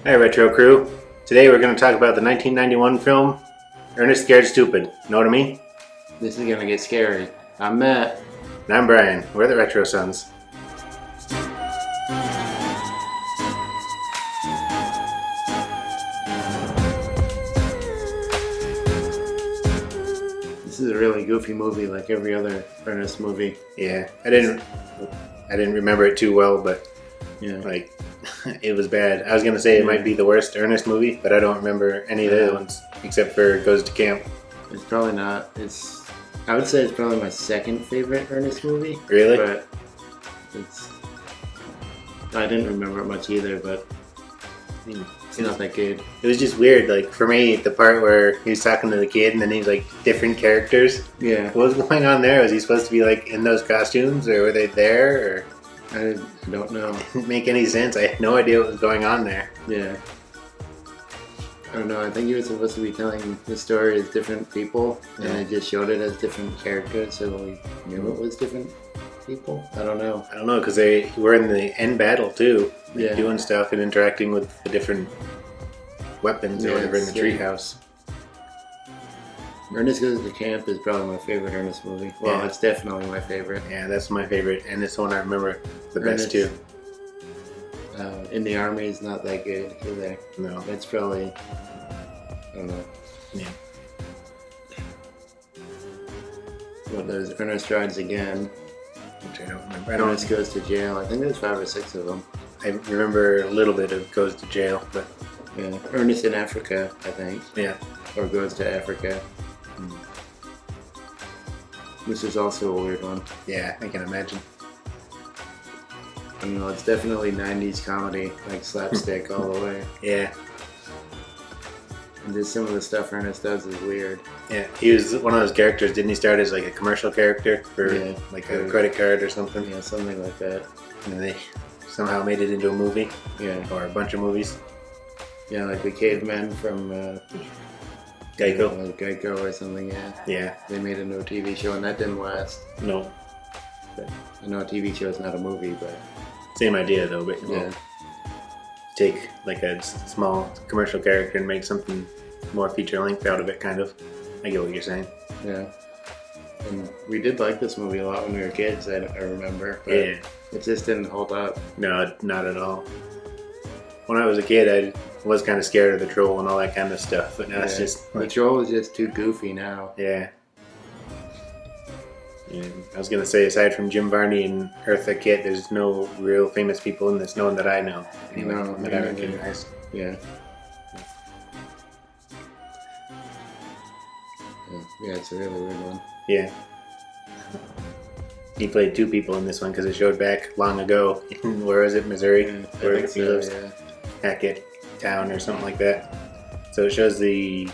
Hey Retro Crew. Today we're going to talk about the 1991 film Ernest Scared Stupid. Know what I mean? This is gonna get scary. I'm Matt. And I'm Brian. We're the Retro Sons. This is a really goofy movie, like every other Ernest movie. Yeah, I didn't remember it too well, but Yeah, like it was bad. I was going to say it might be the worst Ernest movie, but I don't remember any of the other ones except for Goes to Camp. it's probably not. I would say it's probably my second favorite Ernest movie. Really? But I didn't remember it much either, but it's not that good. It was just weird. Like for me, the part where he was talking to the kid and then he's like different characters. Yeah, What was going on there? Was he supposed to be like in those costumes, or were they there? Or I don't know. didn't make any sense. I had no idea what was going on there. Yeah. I don't know, I think he was supposed to be telling the story as different people, and they just showed it as different characters, so we knew it was different people. I don't know. I don't know, because they were in the end battle too, like Yeah. doing stuff and interacting with the different weapons or Yeah, whatever in the yeah. treehouse. Ernest Goes to Camp is probably my favorite Ernest movie. Well, Yeah. it's definitely my favorite. Yeah, that's my favorite, and it's the one I remember the best Ernest. too. In the Army is not that good either. No, It's probably, I don't know. yeah, But there's Ernest Rides Again. which I don't remember. Ernest Goes to Jail. I think there's 5 or 6 of them. I remember a little bit of Goes to Jail, but Yeah. Ernest in Africa, I think. yeah, Or Goes to Africa. This is also a weird one. yeah, I can imagine. I don't know, it's definitely 90s comedy, like slapstick all the way. Yeah, And just some of the stuff Ernest does is weird. yeah, he was one of those characters. Didn't he start as like a commercial character for Yeah. like a credit card or something? Yeah, something like that. And they somehow made it into a movie Yeah. or a bunch of movies. Yeah, like the cavemen from Geico. like Geico or something, yeah. Yeah, They made a new TV show and that didn't last. no, I know a TV show is not a movie, but same idea though. But yeah. take like a small commercial character and make something more feature length out of it, kind of. I get what you're saying. Yeah. And we did like this movie a lot when we were kids, I remember. But Yeah, it just didn't hold up. no, not at all. When I was a kid, I was kind of scared of the troll and all that kind of stuff, but now it's Yeah. just The like, troll is just too goofy now. yeah. Yeah, I was gonna say, aside from Jim Varney and Eartha Kitt, there's no real famous people in this, no one that I know. Anyway, No, that me I neither. recognize. Yeah. Yeah, it's a really weird one. Yeah. He played 2 people in this one because it showed back long ago in, where is it, Missouri? Yeah, I where think he so, lives, yeah. Hackett Town or something like that. So it shows the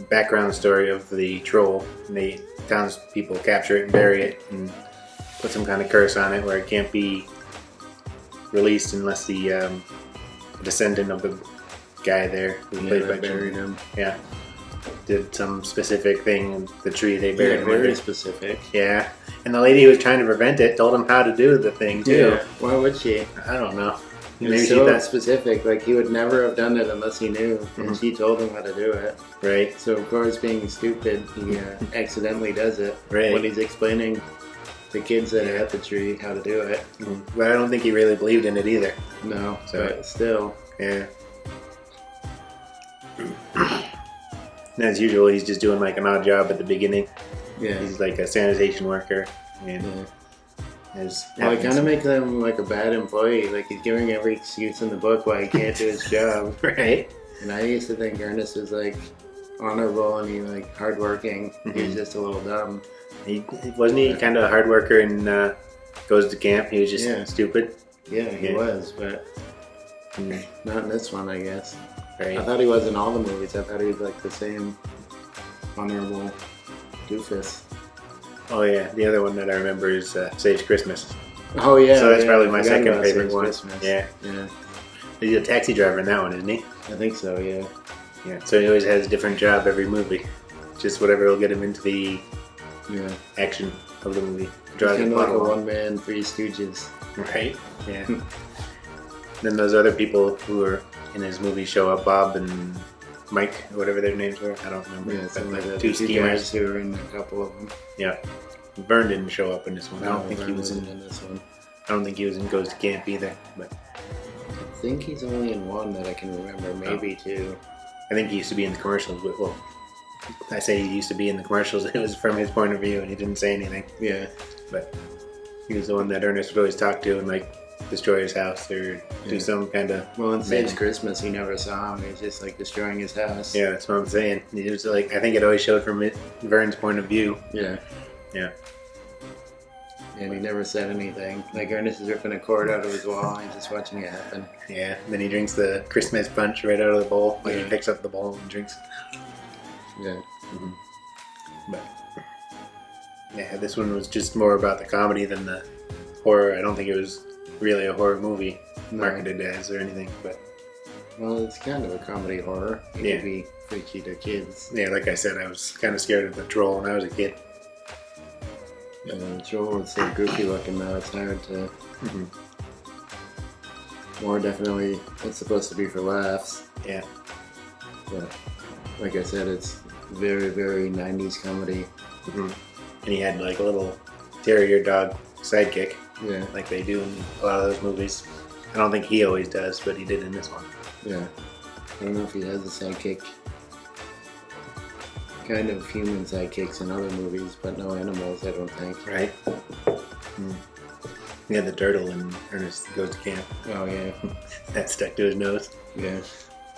background story of the troll, and the townspeople capture it and bury it and put some kind of curse on it where it can't be released unless the descendant of the guy there who Yeah, played they by Jim, buried him. yeah, did some specific thing in the tree they buried Yeah, him very under. specific. Yeah, and the lady who was trying to prevent it told him how to do the thing too. Yeah. Why would she? I don't know. It Maybe was she so thought, specific. Like, he would never have done it unless he knew. And Mhm. she told him how to do it. right? So, of course, being stupid, he accidentally does it. Right. When he's explaining to kids that are at the tree how to do it. But I don't think he really believed in it either. No, So- but still. Yeah. And as usual, he's just doing like an odd job at the beginning. Yeah. He's like a sanitation worker, and Yeah. there's Well, it kind of makes him like a bad employee. Like, he's giving every excuse in the book why he can't do his job. right. And I used to think Ernest was like honorable and he like hardworking. He was just a little dumb. He wasn't he kind of a hard worker and Goes to Camp. He was just Yeah. stupid. Yeah, he Yeah. was, but Mm, not in this one, I guess. right. I thought he was in all the movies. I thought he was like the same honorable doofus. Oh yeah, the other one that I remember is Saves Christmas. Oh yeah, So that's yeah, probably I my forgot second about favorite Saves one. Christmas. Yeah, Yeah, he's a taxi driver in that one, isn't he? I think so. Yeah, Yeah. So he always has a different job every movie. Just whatever will get him into the yeah. action of the movie. He's Draws kind the of like plot a along. one-man Three Stooges. Right? Yeah. Then those other people who are in his movie show up, Bob and Mike, or whatever their names were. I don't remember. Yeah, But, something like that. two The two schemers. guys who were in a couple of them. Yeah. Vern didn't show up in this one. I don't think Vern he was wasn't in. this one. I don't think he was in Goes to Camp either. But I think he's only in one that I can remember, maybe two. I think he used to be in the commercials. But, well, I say he used to be in the commercials. It was from his point of view, and he didn't say anything. Yeah. But he was the one that Ernest would always talk to and like destroy his house or do some kind of. Well, in Saves Christmas, he never saw him. He was just like destroying his house. Yeah, that's what I'm saying. He was like, I think it always showed from Vern's point of view. Yeah. Yeah. And he never said anything. Like Ernest is ripping a cord out of his wall and he's just watching it happen. Yeah. Then he drinks the Christmas punch right out of the bowl. Like Yeah. he picks up the bowl and drinks. Yeah. Mm-hmm. But yeah, this one was just more about the comedy than the horror. I don't think it was really a horror movie marketed as or anything. But well, it's kind of a comedy horror. It Yeah. could be freaky to kids. yeah, like I said, I was kind of scared of the troll when I was a kid. Joel was so goofy looking now, it's hard to... More definitely, it's supposed to be for laughs. Yeah. But, like I said, it's very, very 90s comedy. And he had like a little terrier dog sidekick, Yeah, like they do in a lot of those movies. I don't think he always does, but he did in this one. yeah. I don't know if he has a sidekick. Kind of human sidekicks in other movies, but no animals, I don't think. Right? He had the turtle in Ernest Goes to Camp. Oh, yeah. That stuck to his nose. Yeah.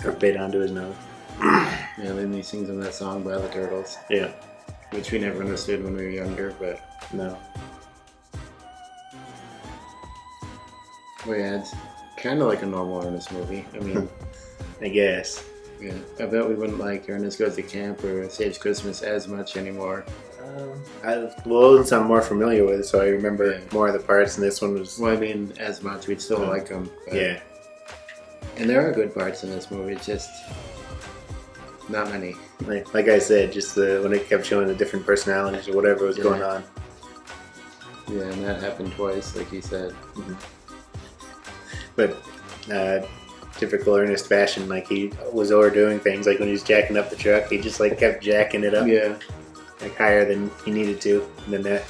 Or bit onto his nose. Yeah, then he sings him that song by the Turtles, Yeah. which we never understood when we were younger, but... No. Well, yeah, it's kind of like a normal Ernest movie. I mean... I guess. Yeah, I bet we wouldn't like Ernest Goes to Camp or Saves Christmas as much anymore. Those I'm more familiar with, so I remember more of the parts, and this one was... Well, I mean, as much, we'd still like them. Yeah. And there are good parts in this movie, just not many. Like I said, just when it kept showing the different personalities or whatever was going on. Yeah, and that happened twice, like you said. But typical Ernest fashion, like he was overdoing things. Like when he was jacking up the truck, he just like kept jacking it up. Yeah. Like higher than he needed to. And then that.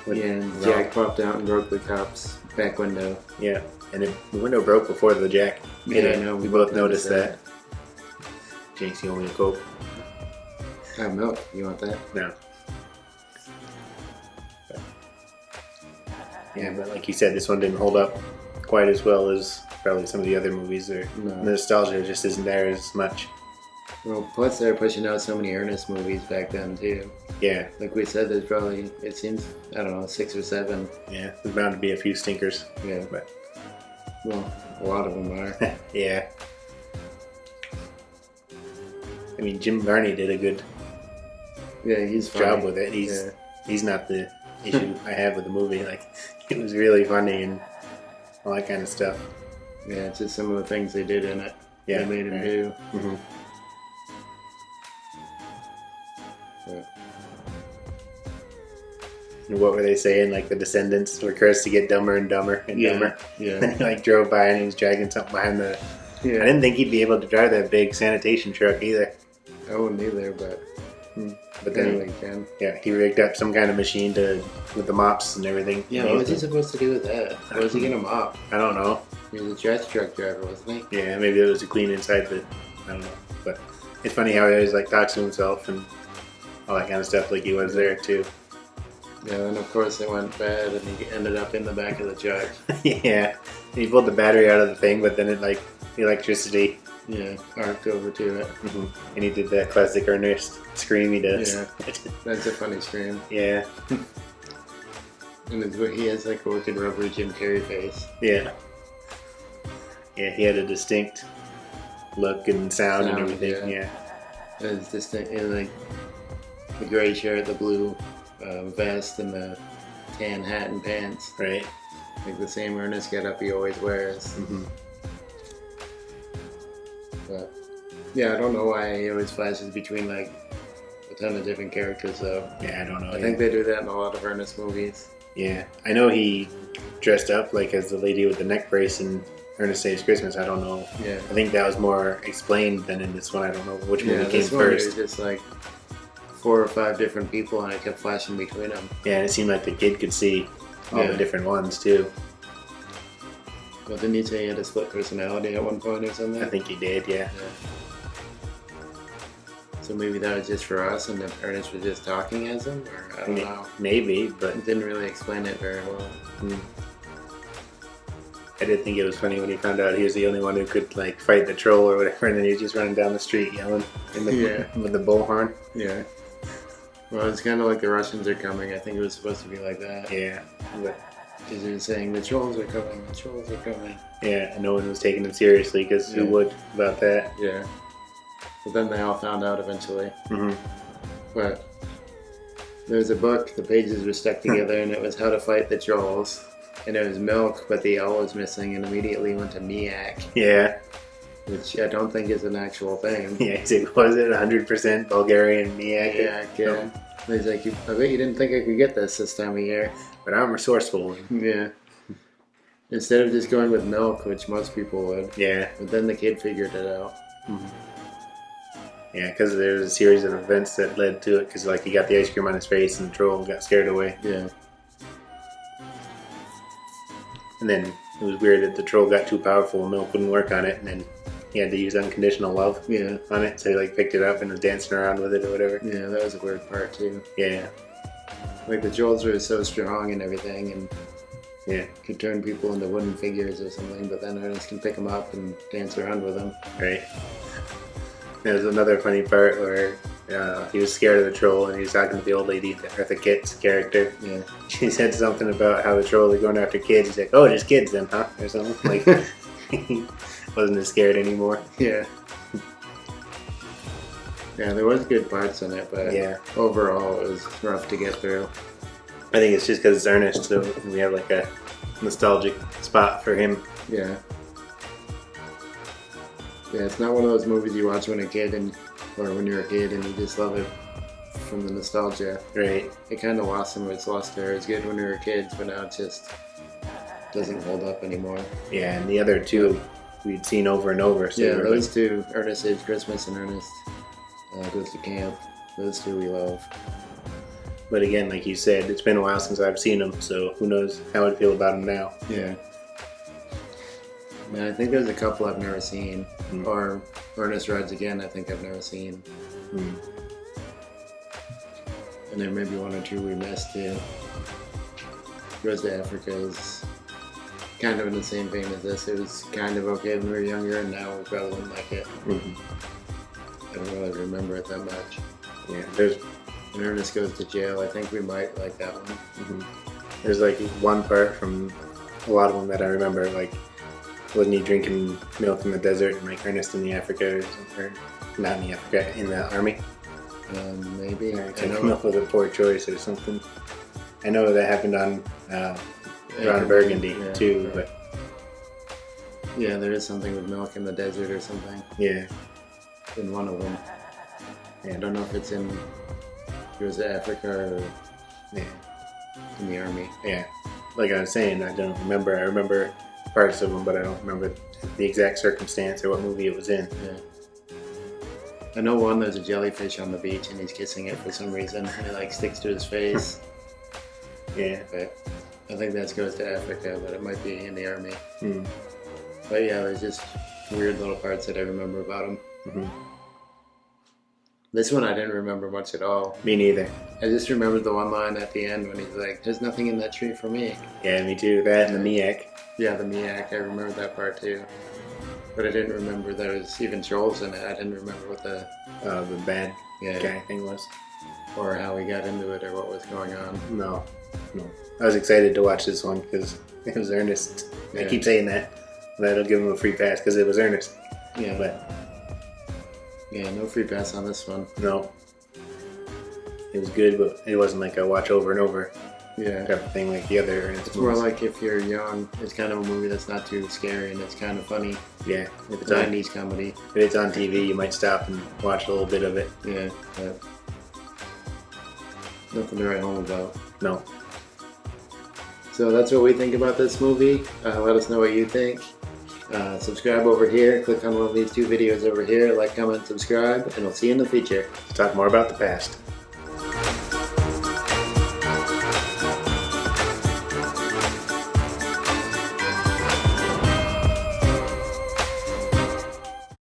And Jack popped out and broke the cop's back window. Yeah. And the window broke before the jack hit it. I know. We both noticed that. Jinx, you owe me a Coke. I have milk. You want that? No. Yeah, but like you said, this one didn't hold up quite as well as probably some of the other movies. Or No. the nostalgia just isn't there as much. Well, plus they were pushing out so many Ernest movies back then, too. Yeah. Like we said, there's probably, it seems, I don't know, 6 or 7. Yeah. There's bound to be a few stinkers. Yeah. But Well, a lot of them are. yeah. I mean, Jim Varney did a good Yeah, he's funny. job with it. He's not the issue I have with the movie. Like, it was really funny and all that kind of stuff. Yeah, it's just some of the things they did in it. Yeah, They made him right. do. Mm-hmm. But, And what were they saying? Like the descendants were cursed to get dumber and dumber and dumber. Yeah. Then he like drove by and he was dragging something behind the. Yeah. I didn't think he'd be able to drive that big sanitation truck either. I wouldn't either, but But then, anyway, can. yeah, he rigged up some kind of machine with the mops and everything. Yeah, what was he supposed to do with that? What was he gonna mop? I don't know. He was a trash truck driver, wasn't he? Yeah, maybe it was to clean inside the. I don't know. But it's funny how he always like talks to himself and all that kind of stuff. Like he was there too. Yeah, and of course it went bad, and he ended up in the back of the truck. Yeah, he pulled the battery out of the thing, but then it like the electricity. Yeah, arced over to it. And he did that classic Ernest scream he does. Yeah, that's a funny scream. Yeah. And he has like a wicked rubbery Jim Carrey face. Yeah. Yeah, he had a distinct look and sound and everything. Yeah. It's just like the gray shirt, the blue vest, and the tan hat and pants. Right. Like the same Ernest getup he always wears. But yeah, I don't know why he always flashes between like a ton of different characters though. Yeah, I don't know. I think they do that in a lot of Ernest movies. Yeah. I know he dressed up like as the lady with the neck brace in Ernest Saves Christmas, I don't know. Yeah. I think that was more explained than in this one. I don't know which Yeah, movie came this one it was first. just like 4 or 5 different people, and it kept flashing between them. Yeah, and it seemed like the kid could see all the different ones too. Well, didn't he say he had a split personality at one point or something? I think he did, yeah. So maybe that was just for us, and that Ernest was just talking as him, or I don't know. Maybe, but It didn't really explain it very well. I did think it was funny when he found out he was the only one who could like fight the troll or whatever, and then he was just running down the street yelling with the bullhorn. Yeah. Well, it's kind of like the Russians are coming. I think it was supposed to be like that. Yeah. Because he was saying, the trolls are coming, the trolls are coming. Yeah, and no one was taking him seriously because who would about that? Yeah. But then they all found out eventually. Mm-hmm. But there was a book, the pages were stuck together, and it was How to Fight the Trolls. And it was milk, but the L was missing, and immediately went to miak. Yeah. Which I don't think is an actual thing. Yeah, was it 100% Bulgarian miak? Yeah. He's like, I bet you didn't think I could get this time of year. But I'm resourceful. Yeah. Instead of just going with milk, which most people would. Yeah. But then the kid figured it out. Mm-hmm. Yeah, because there was a series of events that led to it. Because like he got the ice cream on his face, and the troll got scared away. Yeah. And then it was weird that the troll got too powerful and milk wouldn't work on it, and then he had to use unconditional love on it, so he like picked it up and was dancing around with it or whatever. Yeah, that was a weird part too. Yeah. Like the trolls were so strong and everything, and could turn people into wooden figures or something, but then Ernest can pick them up and dance around with them. Right. There's another funny part where he was scared of the troll, and he was talking to the old lady, Eartha Kitt's character. Yeah. She said something about how the troll is going after kids. He's like, "Oh, just kids then, huh?" Or something. Like, he wasn't as scared anymore. Yeah. Yeah, there was good parts in it, but overall it was rough to get through. I think it's just because it's Ernest, so we have like a nostalgic spot for him. Yeah. Yeah, it's not one of those movies you watch when when you're a kid and you just love it from the nostalgia. Right. It kind of lost some of its luster. It was good when we were kids, but now it just doesn't hold up anymore. Yeah, and the other two we'd seen over and over. So those two, Ernest Saves Christmas and Ernest Goes to Camp. Those two we love. But again, like you said, it's been a while since I've seen them, so who knows how I'd feel about them now. Yeah. Man, I think there's a couple I've never seen. Or Ernest Rides Again, I think I've never seen. And there may be one or two we missed too. Goes to Africa is kind of in the same vein as this. It was kind of okay when we were younger, and now we probably wouldn't like it. I don't really remember it that much. Yeah, and Ernest Goes to Jail, I think we might like that one. There's like one part from a lot of them that I remember, like, wasn't he drinking milk in the desert and like Ernest in the Africa, or not in the Africa, in the army? Maybe. Drinking milk was a poor choice or something. I know that happened on Ron Burgundy too, but yeah, there is something with milk in the desert or something. Yeah. In one of them. Yeah, I don't know if it's in Goes to Africa or in the army. Yeah. Like I was saying, I don't remember. I remember parts of them, but I don't remember the exact circumstance or what movie it was in. Yeah. I know one, there's a jellyfish on the beach and he's kissing it for some reason, and it like sticks to his face. Yeah. But I think that Goes to Africa, but it might be in the army. But yeah, there's just weird little parts that I remember about him. This one I didn't remember much at all. Me neither. I just remembered the one line at the end when he's like, "There's nothing in that tree for me." Yeah, me too. That and the miak. Yeah, the miak. I remember that part too. But I didn't remember there was even trolls in it. I didn't remember what the bad guy thing was. Or how we got into it or what was going on. No. I was excited to watch this one because it was Ernest. I keep saying that. That'll give him a free pass because it was Ernest. Yeah. But yeah, no free pass on this one. No. It was good, but it wasn't like a watch over and over type of thing like the other Ernest It's movies. more like if you're young, it's kind of a movie that's not too scary and it's kind of funny. Yeah. If it's 90s comedy. If it's on TV, you might stop and watch a little bit of it. Yeah, but nothing to write home about. No. So that's what we think about this movie. Let us know what you think. Subscribe over here. Click on one of these two videos over here. Like, comment, subscribe, and I'll see you in the future. Talk more about the past.